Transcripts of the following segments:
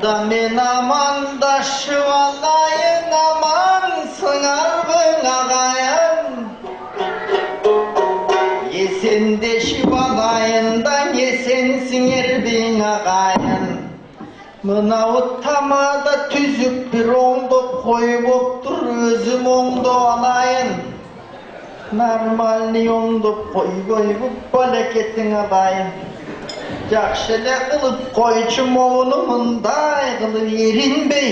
Da men amandaşıp alayın, amansın argın ağayın. Esendeşip alayından esensin erbin ağayın. Mınavı tamada tüzük bir oңdo koy boptur, özüm oңdo alayın. Normalni oңdo koy koyup baleketin alayın. Жақшылы қылып қойчу моуну мындай қылып ерінбей,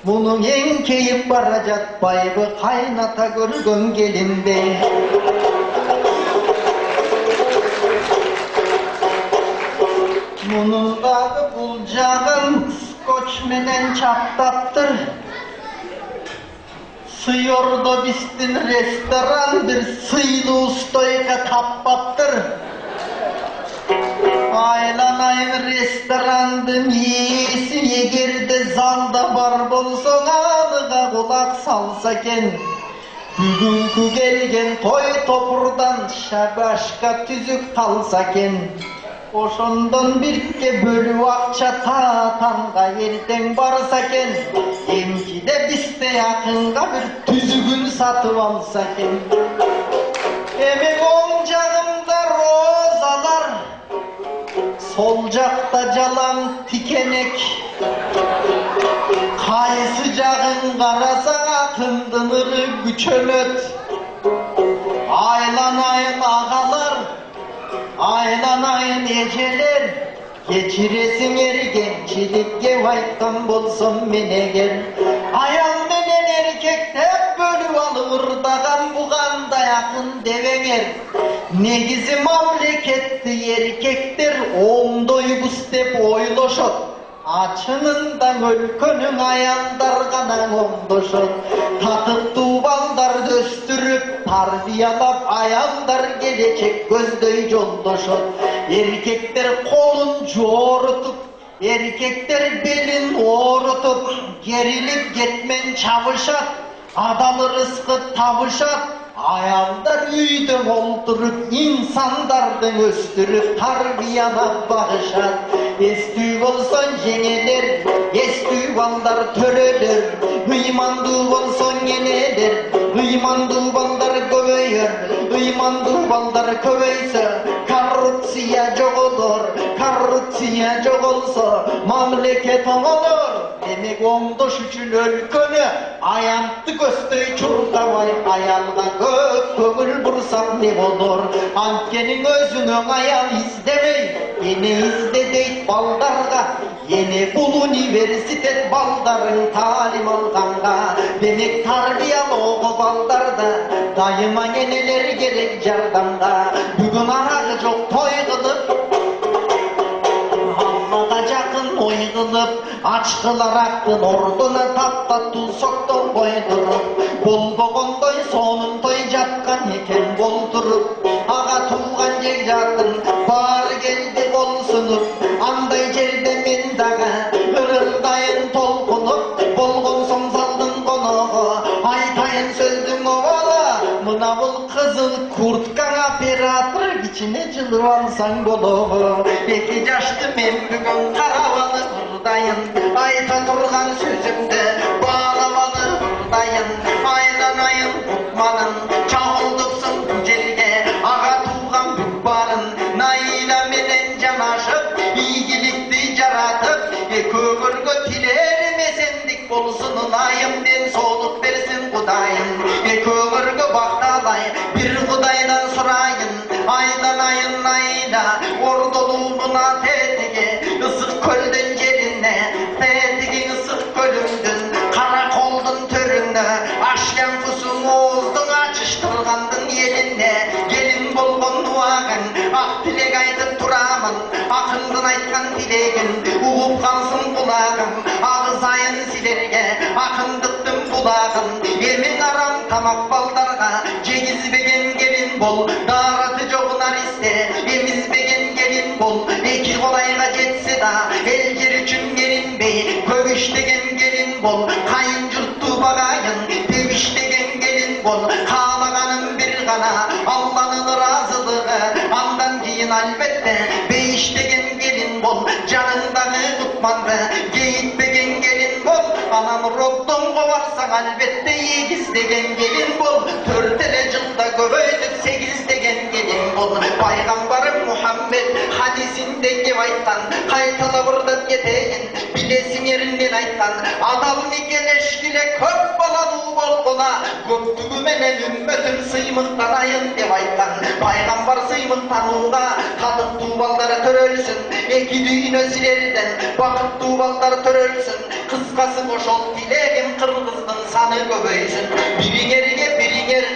мұның ең кейіп бара жатпайбы, қайната көргөн келінбей. Мұның дағы бұл жағын скотч менен чаптаптыр. Сыйордо бистин ресторан bir сыйлуу стойка таппаптыр. Aylanayın restorandın iyisi, egerde zalda bar bolsoň alıga kulak salsaken. Bugünkü gelgen toy topurdan şabaşka tüzük kalsaken. Oşondan birke bölü akça tatanga erten barsaken. Emki de biste yakınga bir tüzügün satıp alsaken. Emek oň jagımda rozalar, sol jakta jalan tikenek. Kaysı jagın karasaň atındınırı güçönöt. Aylanayın ağalar, aylanayın eceler. Geçiresin ergençilikке bayttan bolsun mene gel. Ayal menen erkekte hep bölüp alırdagan buganda yakın devenger. Negizi mamleketli erkekler oңdoybuz dep oyloşot. Açınından өлkөнүн ayanдар gana oңdoşot. Tatıp balдар döstürüp tarbiyalap ayandar gelecek gözдөй joldoşot. Erkekler kolun jorutup, erkekler belin orutup, gerilip getmen çabışat, adalı rızkı tabışat. Ayandar üyde oldurup, insandardan östürüp, tarbiyana bağışat. Estüy bolson jeneler, estüy ballar töreler. Hıymandu bolson yeneler, hıymandu ballar köbeyör. Hıymandu ballar köbeyse, korrupsiya jok olur. Korrupsiya jok olsa, mamleket oňolur. Demek oňdoş üçin өлkөнü ayantty göstöy çurgabay, ayalga köp köngül bursak ne bolur. Antkenin özüňe ayal izlemey, ene izle deyt baldarga. Yine bul universitet baldarın talim alganga. Demek tarbiyalı baldarda dayıma eneler gerek jardamga. Bugün aragı jok toy kılıp, oy kılıp, açkılar aktın orduna taptattu sokton koydurup. Bolbogondoy sonun toy japkan eken boldurup. Ağa tuğan jek jatın bar geldi kol sunup. Anday jerde men daga ırıldayın tolkunup. Bolgon soň saldın konogo aytayın sözdüň ovala. Mına bul kızıl kurtkaň operator içine jılıp alsaň bologo. Eki jaşty men bugün karavalı buradayın. Ayta turgan sözümde bağlamalı buradayın. Aylanayın tutmanın çağıldıpsın bu jelge. Ağa tuğan bükbarın Naila menen janaşıp, iyilikti jaratıp. Kömürgö tilerim esendik bolsun ılayım den soluk versin Kudayım. Kömürgö baktalay bir Kudaydan sorayın. Aylanayın Naila ordoluğuna tetigi, ısık kölden jeline, tetigi ısık kölündün, karakoldun törüne, aşken fusun oğuzdun açıştırgandın yerine. Gelin bolgon duagın, ak dilek aytıp turamın, akındın aytkan dilegin, uğup kalsın kulağın. Ağız ayın silerge, akındıktın bulağın. Emin aram tamak baldarga, cegizbegen gelin bol, dağratı jogunar iste, emizbegen gelin bol. Eki kolayga jetse da, eljer üçün gelinbey, köbüştegen gelin bol. Kayın jurttu bagayın, tebiştegen gelin bol. Kalaganym bir gana, Allah'nın razılığı, andan keyin albette, beyiştegen gelin bol. жаныңдағы құтманды кейітпеген келін бол, анан роддон қоварсаң әлбетте егіздеген келін бол, 4 жылда көбейтіп 8 келін бол. Пайғамбарым Мұхаммед хадисінде деп айтқан, қайталап ұрдап кетейін, білесіңерінен айтқан, адал некелешкіле көп баладу болғына, көптігіменен үмметім сыймықтанайын деп айтқан. Пайғамбар сыймықтануға қадықту балдары төрөлсін, екі дүйіні сілерден бақытту балдар төрөлсін. Қысқасы қошол тілегім қырғыздың саны көбейсін. Біріңерге біріңер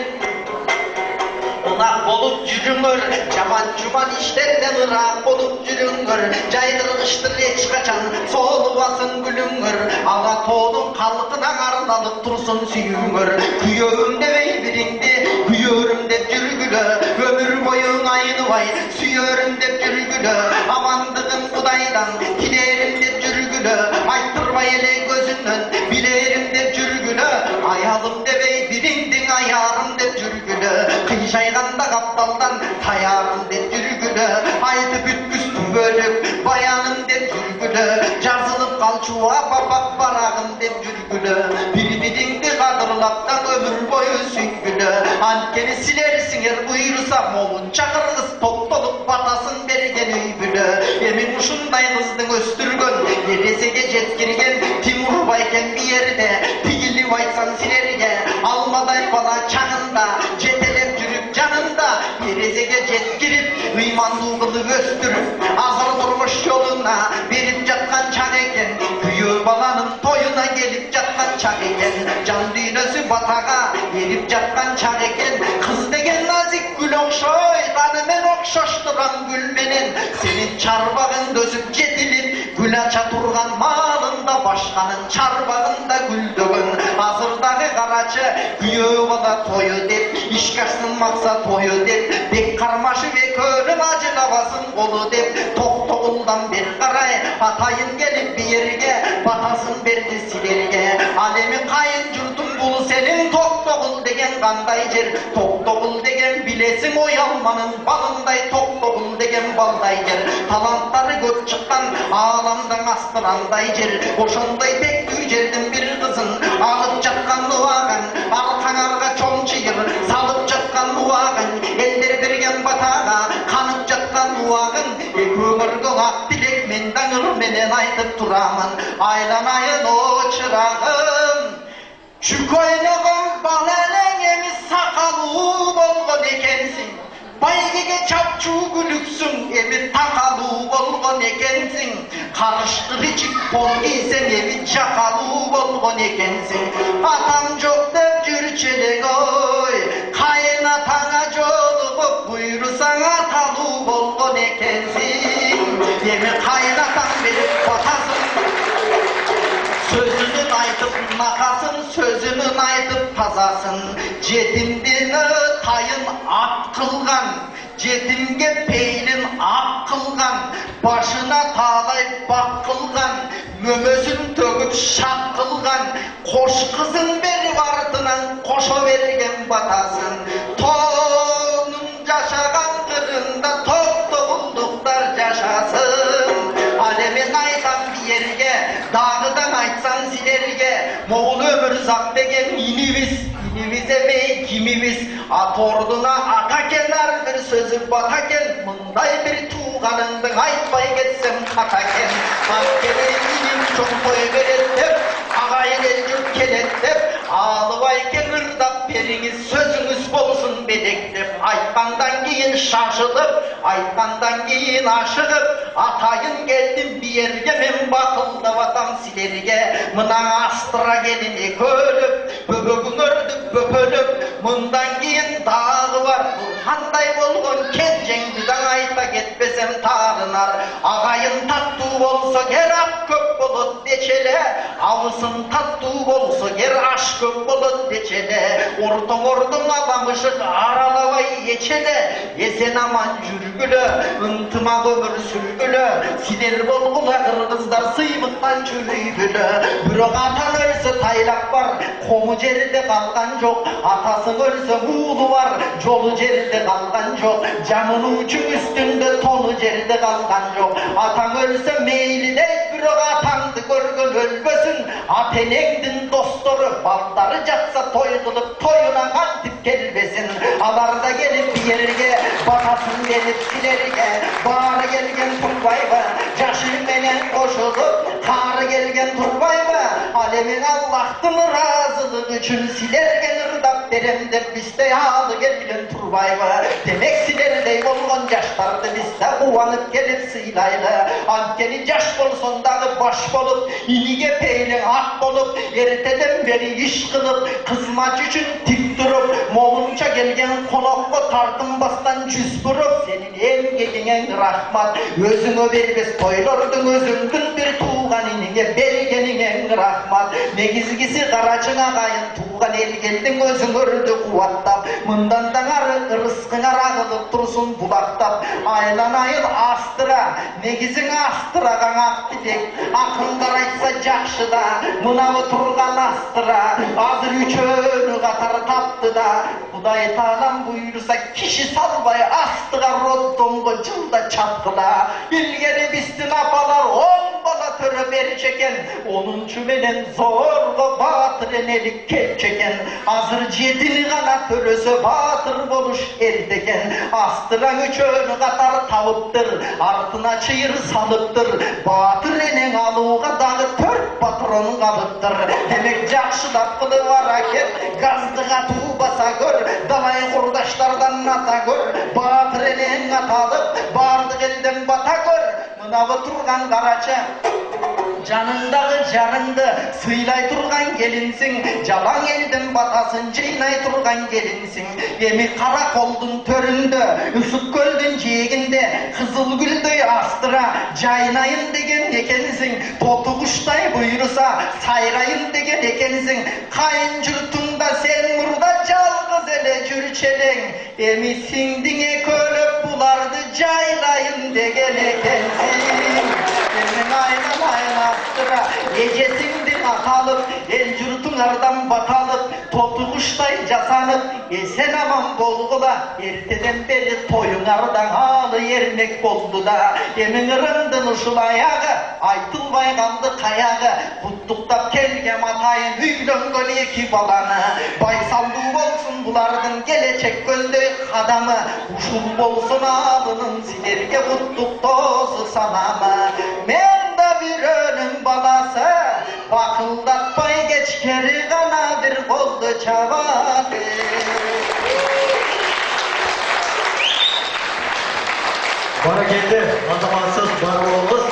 ұнақ болып жүріңір, жаман іштерден ұрақ болып жүріңір, жайдырғыштыр ешқашан солы басын күліңір, аға тоудың қалқынан арналып тұрсын сүйіңір. Күйеуім демей біріңді, күйеуім деп жүргілі, өмір бойың айныбай, сүйерім деп жүргілі, амандығын Құдайдан тілерім деп жүргілі, айттырбай еле көзінен білерім деп жүргілі, аялым демей біріңдің аярым деп жүргілі, қишайғанда қапталдан таярым деп жүргілі, айтып бүткістің бөлік баяным деп жүргілі, жазылып қалчуа бабақ барағым деп жүргілі, бір-біріңді қадырлаптан өмір бойы сүйгілі, анткені сілерсіңер бұйырса молын шақырғыз топтолып батасын берген үйбілі. Емін ұшындай қыздың өстірген, ересеге жеткірген Тимур байкен bir yerde, тигіліп айтсан сілерге, алмадай бала чаңында, жетелеп жүріп жанында, ересеге жеткіріп, ұйманду қылып өстіріп, азыр тұрмыш жолына беріп жатқан чақ екен, күйеу баланың тойына келіп жатқан чақ екен, жан дүйнөсі батаға еріп жатқан чақ екен, қыз деген назик гүл оқшой, қанымен оқшаштырған гүлменен, сенің чарбағын дөсіп жетіліп, гүл ача тұрған малында башқаның чарбағында гүлдөгөн. Азырдағы қарачы күйеу бала тойы деп, ішкашның мақса тойы деп, бек қармашы бекөлің ажылабасын қолы деп, тоқтоғылдан бер қарай атайын келіп берге, батасын берді сілерге. Алемі қайын жұртың бұл сенің тоқтоғыл деген қандай жер, тоқтоғыл деген білесің ой алманың балындай, тоқтоғыл деген балдай жер, таланттары көп шыққан аламдың астырандай жер, ошондай бектүү жердің бір қызын алып жатқан уағын, арқаңарға чоң чиыр салып жатқан уағын, елдер берген батаға қанып жатқан уағын, өміргі ақ тілек мен даңырменен айтып тұрамын. Айланайын о шырағым, жүк ойнаған баланың еміз сақалу болған екенсің, байгеге чапчу күліксің, емі тақалу болған екенсің, қарыштыр ичік пол кейсен, емі жақалу болған екенсің. Атам жоқ деп жүрчелең ой, қайын атаңа жолығып, бұйырсаң аталу болған екенсің, емі қайын атаң беріп батасың, сөзінің айтып нақасын, сөзінің айтып тазасын, жетімдені тайын ат қылған, жетімге пейлін ақ қылған, башына талай бақ қылған, мөмөсін төгіп шақ қылған, қош қызын беріп артынан қоша берген батасын, тоның жашаған қырында тоқтоғылдықтар жашасын. Алемен айтам биерге, дағыдан айтсан сілерге, моғыл өмір зақ деген инибіз емей кимибіз, ат ордына ата кенар бір сөзі бата кен, мұндай бір туғаныңды айтпай кетсем қата кен. Анткені иним чоң той берет деп, ағайын ел жұрт келет деп, алыбай кен ырдап беріңіз, сөзіңіз болсын бедек деп, айтқандан кейін шашылып, айтқандан кейін ашығып, атайын келдім биерге, мен бақылдап атам сілерге, мына астыра келіне көліп, бөбөгің өрдік бөпөліп, мұндан кейін дағы бар, бұл қандай болған кенжеңдідан айта кетпесем тарынар. Ағайын татту болса кер ақ көп болот дечеле, ауысын татту болса кер аш көп болот дечеле, ортоң ордың аламышық аралабай ечеле, есен аман жүргілі, ынтымақ өмір сүргілі, сілер болғыла қырғыздар сыймық шыққан жүрейбілі. Бірақ атан өлсі тайлақ бар, қомы жерде қалған жоқ. Атасың өлсі мулы бар, жолы жерде қалған жоқ. Жаңын учың үстінде тоны жерде қалған жоқ. Атаң өлсі мейлі дейт, бірақ атаңды көрген өлбөсін. Атенеңдің достары, балдары жатса той қылып, тойына қантып келбесін. Аларда келіп биерге, батасын беріп сілерге, бары келген тұрбайбы, жашы менен қошылып, қары келген тұрбайбы, алемен Аллахтың разылығы үшін сілерге ырдап берем деп бізде алы келген тұрбайбы. Демек сілердей болған жаштарды бізде қуанып келіп сыйлайлы. Анткени жаш болсондағы баш болып, иниге пейлің ақ болып, ертеден бері иш қылып, қызмат үшін тик тұрып, молынша келген қонаққа тартынбастан жүз бұрып, сенің емгегіңен рахмат. Өзіңе бербес тойлардың өзіңдің бір туған иніңе бергеніңен рахмат. Негізгісі қарачың ағайын туған ел келдің өзің өрді қуаттап, мындан даңары ырысқыңа рағылып тұрсын бұлақтап. Айланайын астыра, негізің астыраған ақтидек, ақындар айтса жақшыда, мынауы тұрған астыра, азыр үшөні қатар тапты да, Құдай Таалам бұйырса киши салбай астыға роддонго жылда чапқыла. Илгери біздің апалар 10 бала төрө берчекен, 10-чу менен зорго батыр энелик келчекен. Азыр 7-ни гана төрөсө батыр болуш эртекен. Астыраң үчөөнү катар табыптыр, артына чыйыр салыптыр. Батыр энең алууга дагы 4 патрон калыптыр. Демек жакшылап кылып аракет, газдыга туубаса көр, далай курдаштардан ата көр. Батыр энең аталып, бардык элден бата көр. Мынабы турган карачы, жаныңдағы жарыңды сыйлай тұрған келінсің, жалаң елдің батасын жинай тұрған келінсің. Еми қара қолдың төрінде, үсіп көлдің жиегінде, қызыл гүлдөй астыра жайнайын деген екенсің. Тоты құштай бұйырса сайрайын деген екенсің. Қайын жұртыңда сен мұрда жалғыз еле жүрчелең. Еми сіңдіңе көліп бұларды жайлайын деген екенсің. Сенің айналайын астыра, ежесіңді аталып, ел жұртыңардан баталып, тоты құштай жасанып, сен аман болғыла, ертеден бері тойыңардан алы ермек болды да. Емің ырындың ұшыл аяғы, айтылбай қалды қаяғы, құттықтап келгем атайын үйленген 2 баланы. Байсалды болсын бұлардың келечек көздөй қадамы, ұшыл болсын алының сілерге құттықтосы санамы. Мен да bir önüm balası, bakıldatpay geçkeri gana bir koldu çabadı. Baraketli, azamansız barbolumuz,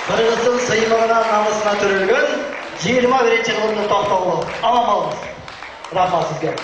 Kırgız'ın sıyımına namısına türülgün 21. yılını toxtaulı. Aman olunuz. Rahmat sizге.